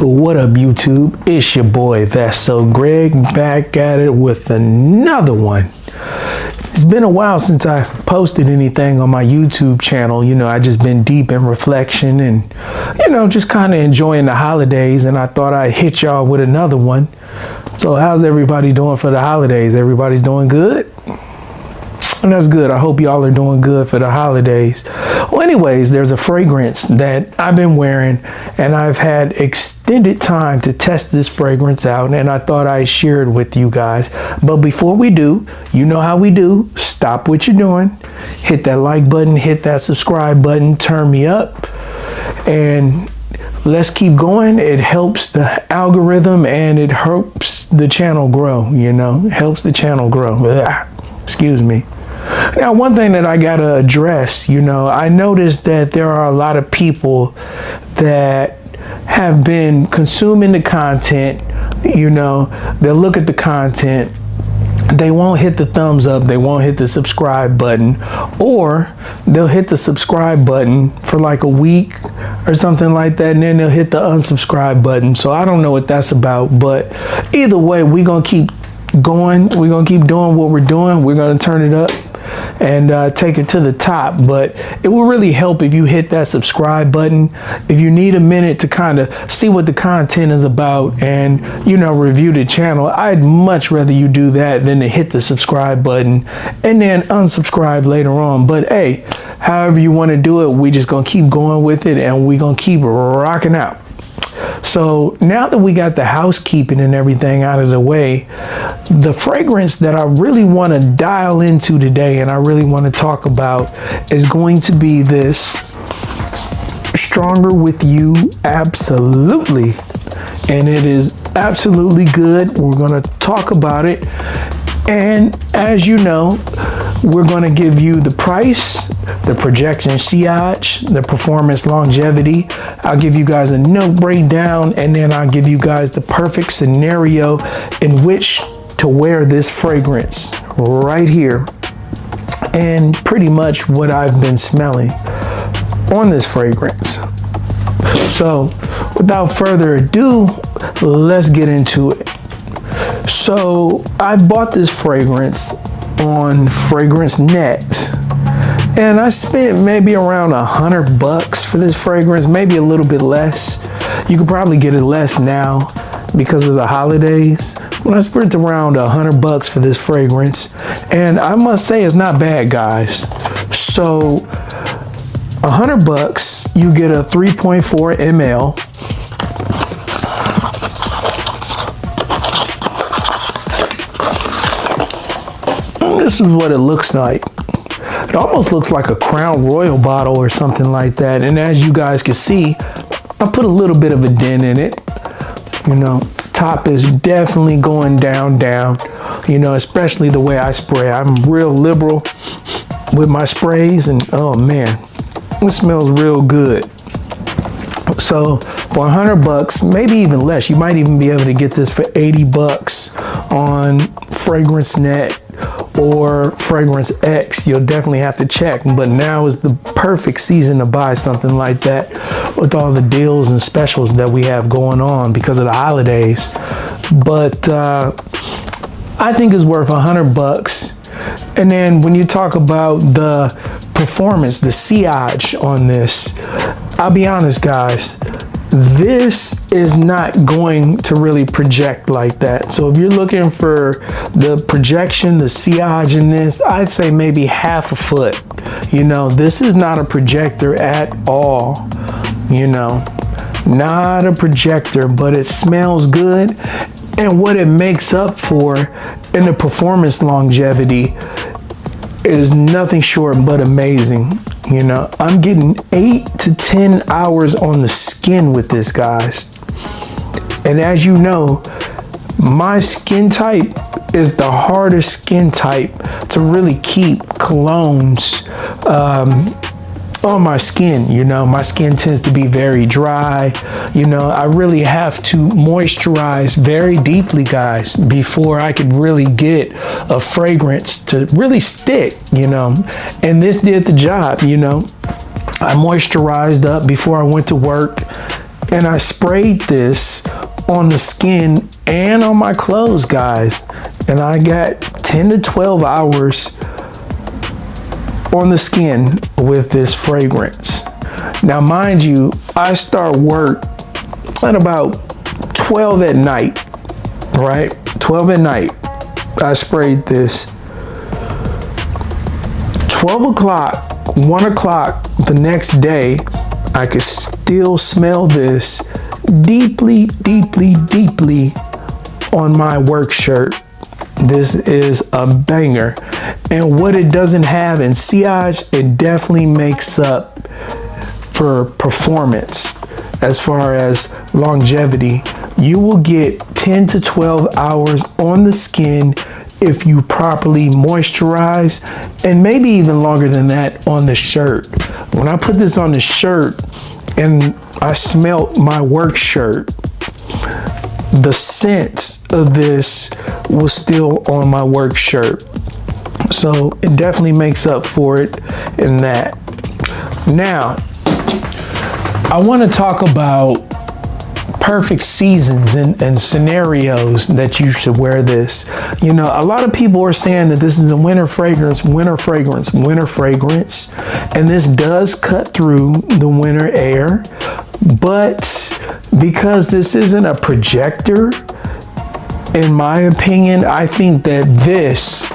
What up, YouTube? It's your boy, That's So Greg, back at it with another one. It's been a while since I posted anything on my YouTube channel. You know, I just been deep in reflection and, you know, just kind of enjoying the holidays, and I thought I'd hit y'all with another one. So how's everybody doing for the holidays? Everybody's doing good? And that's good. I hope y'all are doing good for the holidays. Well, anyways, there's a fragrance that I've been wearing, and I've had extended time to test this fragrance out, and I thought I'd share it with you guys. But before we do, you know how we do. Stop what you're doing, hit that like button, hit that subscribe button, turn me up, and let's keep going. It helps the algorithm and it helps the channel grow, you know, helps the channel grow. Excuse me. Now, one thing that I gotta address, you know, I noticed that there are a lot of people that have been consuming the content, you know, they'll look at the content, they won't hit the thumbs up, they won't hit the subscribe button, or they'll hit the subscribe button for like a week or something like that, and then they'll hit the unsubscribe button. So I don't know what that's about, but either way, we're gonna keep going, we're gonna keep doing what we're doing, we're gonna turn it up and take it to the top. But it will really help if you hit that subscribe button. If you need a minute to kind of see what the content is about and, you know, review the channel, I'd much rather you do that than to hit the subscribe button and then unsubscribe later on. But hey, however you want to do it, we just gonna keep going with it, and we gonna keep rocking out. So now that we got the housekeeping and everything out of the way, the fragrance that I really want to dial into today and I really want to talk about is going to be this Stronger With You Absolutely. And it is absolutely good. We're going to talk about it. And as you know, we're going to give you the price, the projection sillage, the performance longevity. I'll give you guys a note breakdown, and then I'll give you guys the perfect scenario in which to wear this fragrance right here, and pretty much what I've been smelling on this fragrance. So without further ado, let's get into it. So I bought this fragrance on FragranceNet, and I spent maybe around $100 for this fragrance, maybe a little bit less. You could probably get it less now because of the holidays. But I spent around $100 for this fragrance, and I must say it's not bad, guys. So $100, you get a 3.4 ml. This is what it looks like. It almost looks like a Crown Royal bottle or something like that. And as you guys can see, I put a little bit of a dent in it. You know, top is definitely going down, you know, especially the way I spray. I'm real liberal with my sprays, and oh man, it smells real good. So for $100, maybe even less, you might even be able to get this for $80 on FragranceNet or Fragrance X. You'll definitely have to check, but now is the perfect season to buy something like that with all the deals and specials that we have going on because of the holidays. But I think it's worth $100. And then when you talk about the performance, the sillage on this, I'll be honest, guys, this is not going to really project like that. So if you're looking for the projection, the sillage in this, I'd say maybe half a foot. You know, this is not a projector at all. You know, not a projector, but it smells good. And what it makes up for in the performance longevity is nothing short but amazing. You know, I'm getting 8 to 10 hours on the skin with this, guys. And as you know, my skin type is the hardest skin type to really keep colognes on my skin. You know, my skin tends to be very dry. You know, I really have to moisturize very deeply, guys, before I could really get a fragrance to really stick, you know. And this did the job, you know. I moisturized up before I went to work, and I sprayed this on the skin and on my clothes, guys. And I got 10 to 12 hours on the skin with this fragrance. Now, mind you, I start work at about 12 at night, right? 12 at night, I sprayed this. 12 o'clock, 1 o'clock the next day, I could still smell this deeply, deeply, deeply on my work shirt. This is a banger. And what it doesn't have in sillage, it definitely makes up for performance as far as longevity. You will get 10 to 12 hours on the skin if you properly moisturize, and maybe even longer than that on the shirt. When I put this on the shirt and I smelled my work shirt, the scent of this was still on my work shirt. So it definitely makes up for it in that. Now, I want to talk about perfect seasons and scenarios that you should wear this. You know, a lot of people are saying that this is a winter fragrance, winter fragrance, winter fragrance, and this does cut through the winter air. But because this isn't a projector, in my opinion, I think that this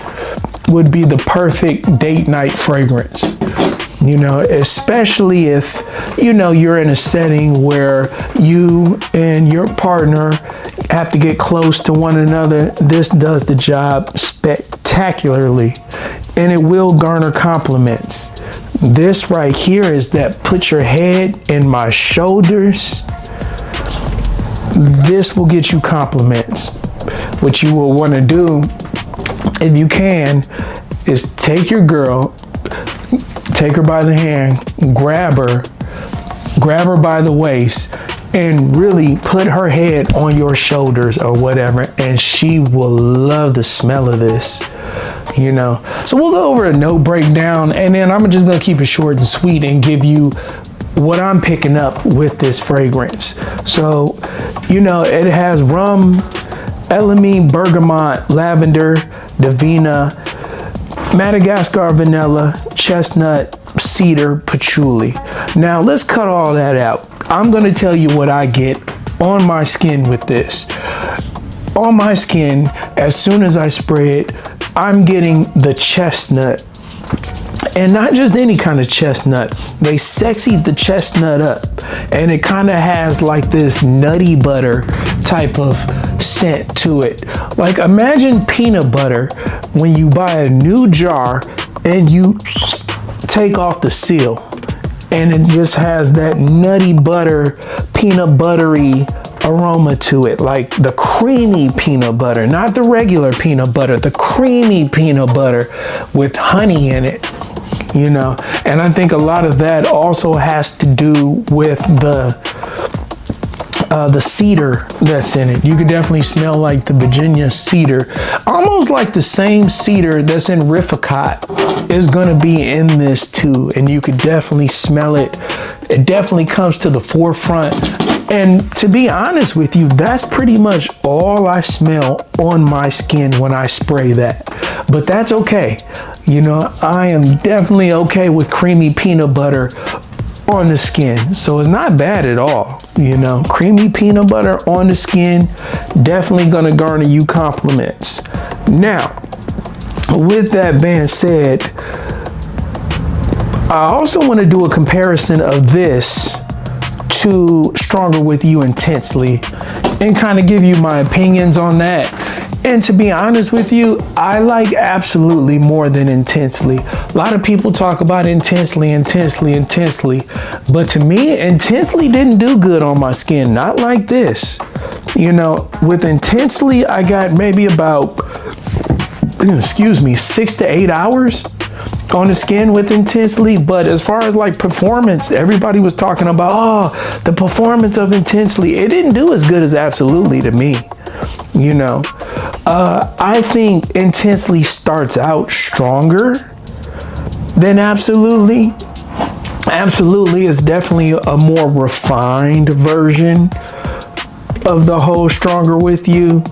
would be the perfect date night fragrance. You know, especially if, you know, you're in a setting where you and your partner have to get close to one another. This does the job spectacularly, and it will garner compliments. This right here is that put your head in my shoulders. This will get you compliments. What you will want to do, if you can, is take your girl, take her by the hand, grab her by the waist, and really put her head on your shoulders or whatever, and she will love the smell of this, you know. So we'll go over a note breakdown, and then I'm just gonna keep it short and sweet and give you what I'm picking up with this fragrance. So, you know, it has rum, elemi, bergamot, lavender, Davina, Madagascar vanilla, chestnut, cedar, patchouli. Now let's cut all that out. I'm going to tell you what I get on my skin with this. On my skin, as soon as I spray it, I'm getting the chestnut. And not just any kind of chestnut. They sexied the chestnut up. And it kind of has like this nutty butter type of scent to it. Like, imagine peanut butter when you buy a new jar and you take off the seal, and it just has that nutty butter, peanut buttery aroma to it, like the creamy peanut butter, not the regular peanut butter, the creamy peanut butter with honey in it, you know. And I think a lot of that also has to do with the cedar that's in it. You could definitely smell like the Virginia cedar, almost like the same cedar that's in Rifficot is gonna be in this too, and you could definitely smell it. It definitely comes to the forefront. And to be honest with you, that's pretty much all I smell on my skin when I spray that. But that's okay. You know, I am definitely okay with creamy peanut butter on the skin, so it's not bad at all. You know, creamy peanut butter on the skin, definitely gonna garner you compliments. Now, with that being said, I also want to do a comparison of this to Stronger With You Intensely and kind of give you my opinions on that. And to be honest with you, I like Absolutely more than Intensely. A lot of people talk about Intensely, but to me, Intensely didn't do good on my skin, not like this. You know, with Intensely, I got maybe about, 6 to 8 hours on the skin with Intensely. But as far as like performance, everybody was talking about, oh, the performance of Intensely. It didn't do as good as Absolutely to me, you know. I think Intensely starts out stronger than Absolutely. Absolutely, it's definitely a more refined version of the whole Stronger With You,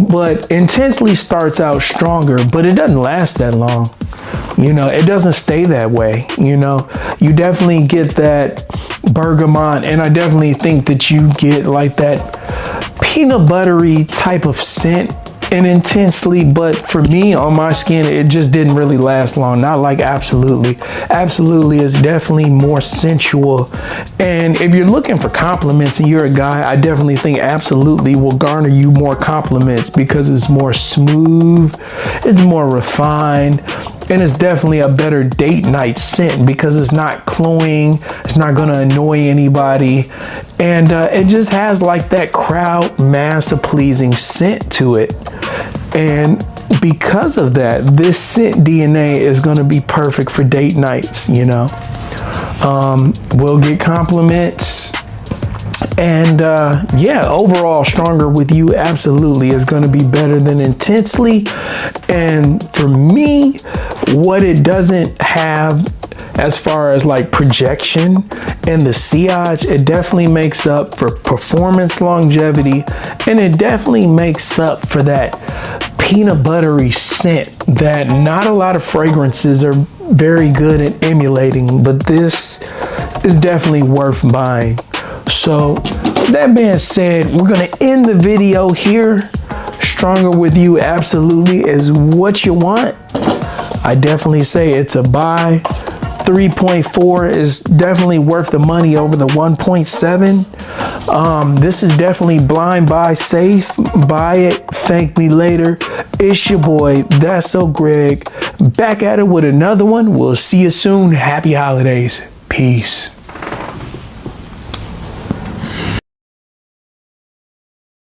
but Intensely starts out stronger, but it doesn't last that long. It doesn't stay that way. You definitely get that bergamot, and I definitely think that you get like that peanut buttery type of scent in Intensely, but for me, on my skin, it just didn't really last long. Not like Absolutely. Absolutely is definitely more sensual, and if you're looking for compliments and you're a guy, I definitely think Absolutely will garner you more compliments because it's more smooth, it's more refined, and it's definitely a better date night scent because it's not cloying, it's not going to annoy anybody, and it just has like that crowd massa pleasing scent to it. And because of that, this scent DNA is going to be perfect for date nights. We'll get compliments, and overall Stronger With You absolutely is going to be better than Intensely. And for me, what it doesn't have as far as like projection and the sillage, it definitely makes up for performance longevity, and it definitely makes up for that peanut buttery scent that not a lot of fragrances are very good at emulating, but this is definitely worth buying. So that being said, we're going to end the video here. Stronger With You absolutely is what you want. I definitely say it's a buy. 3.4 is definitely worth the money over the 1.7. This is definitely blind buy safe. Buy it, thank me later. It's your boy, That's So Greg, back at it with another one. We'll see you soon. Happy holidays. Peace.